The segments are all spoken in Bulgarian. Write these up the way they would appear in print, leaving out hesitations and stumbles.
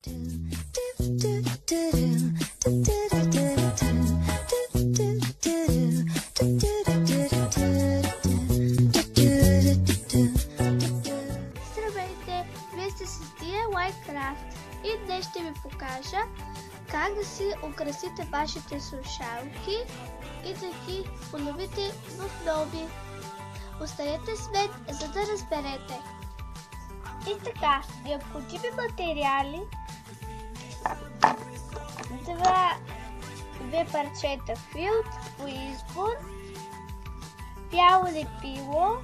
Здравейте! Вие сте с DIY Craft и днес ще ви покажа как да си украсите вашите слушалки и да ги подновите в нови. Останете с мен, за да разберете. И така, необходими материали: две парчета филт по избор, бяло лепило,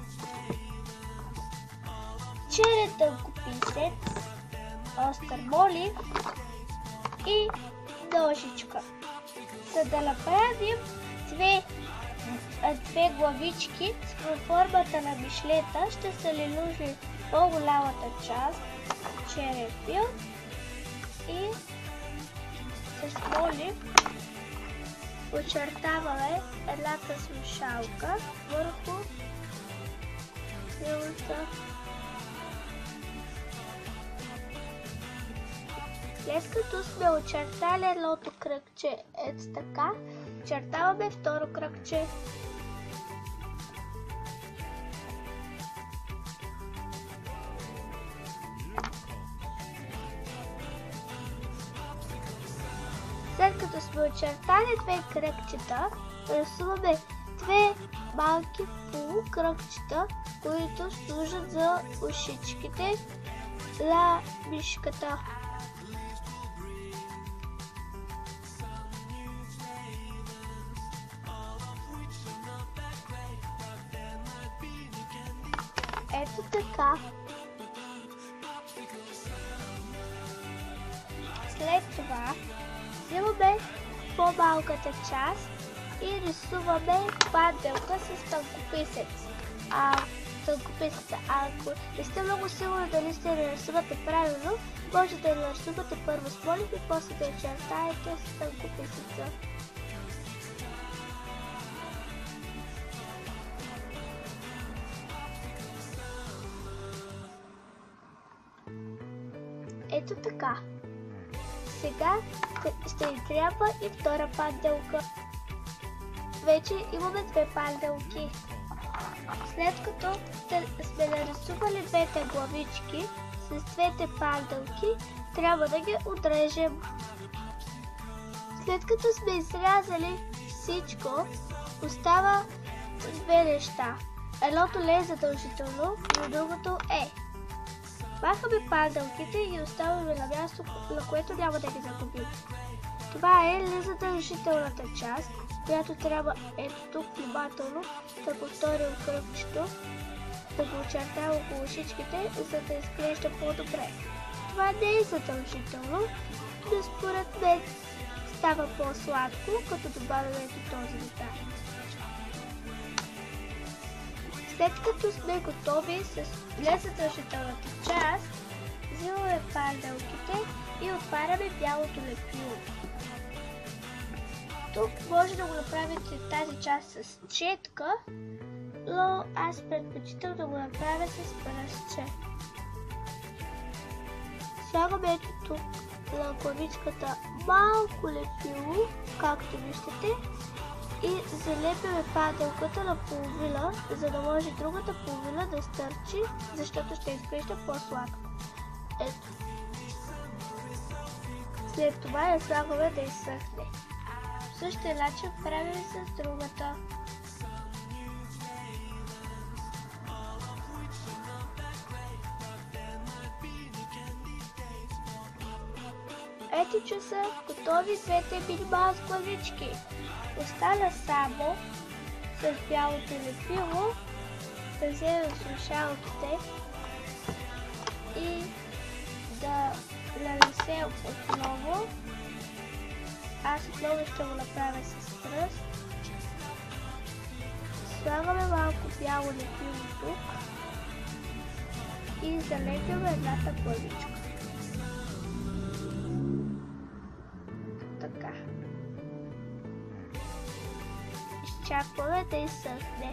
черен тънкописец, остър молив и ножичка. За да направим две главички в формата на мишлета, ще са ни нужни по-голямата част черен филт и с молив очертаваме едната слушалка върху филта. След като сме очертали едното кръгче ето така, очертаваме второ кръгче. След като сме очертали две кръгчета, рисуваме две малки полукръгчета, които служат за ушичките на мишката. Ето така. След това взимаме по-малката част и рисуваме панделка с тънкописец. Ако не сте много сигурни дали сте нарисувате правилно, може да нарисувате първо с молив и после да очертаете с тънкописеца. Ето така. Сега ще ни трябва и втора панделка. Вече имаме две панделки. След като сме нарисували двете главички с двете панделки, трябва да ги отрежем. След като сме изрязали всичко, остава две неща. Едното не е задължително, но другото е. Махаме панделките и оставяме на място, на което няма да ги загубим. Това е незадължителната част, която трябва ето тук внимателно да повторим кръгчето, да го очертаем около шичките, за да изглежда по-добре. Това не е задължително, но според мен става по-сладко, като добавим ето този детайл. След като сме готови с незадължителната част, взимаме панделките и отваряме бялото лепило. Тук може да го направите тази част с четка, но аз предпочитам да го направя с пръстче. Слагаме ето тук на главичката малко лепило, както виждате, и залепяме панделката на половина, за да може другата половина да стърчи, защото ще изглежда по-сладко. Ето. След това я слагаме да изсъхне. В същия начин правим с другата. Ето, че са готови двете минимални главички. Остана само с бялото лепило да вземем слушалките и да нанесем отново. Аз отново ще го направя с пръст. Слагаме малко бяло лепило тук и залепяме едната главичка. Така. Изчакваме да изсъхне.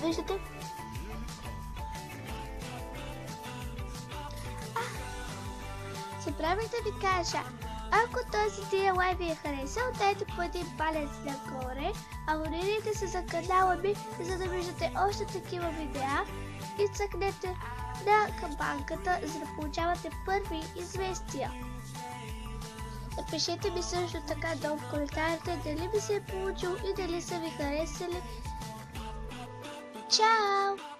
Виждате? забравих да ви кажа, ако този DIY ви е харесал, дайте по един палец нагоре, абонирайте се за канала ми, за да виждате още такива видеа и цъкнете на камбанката, за да получавате първи известия. Напишете ми също така долу в коментарите дали ми се е получил и дали са ви харесали. Чао!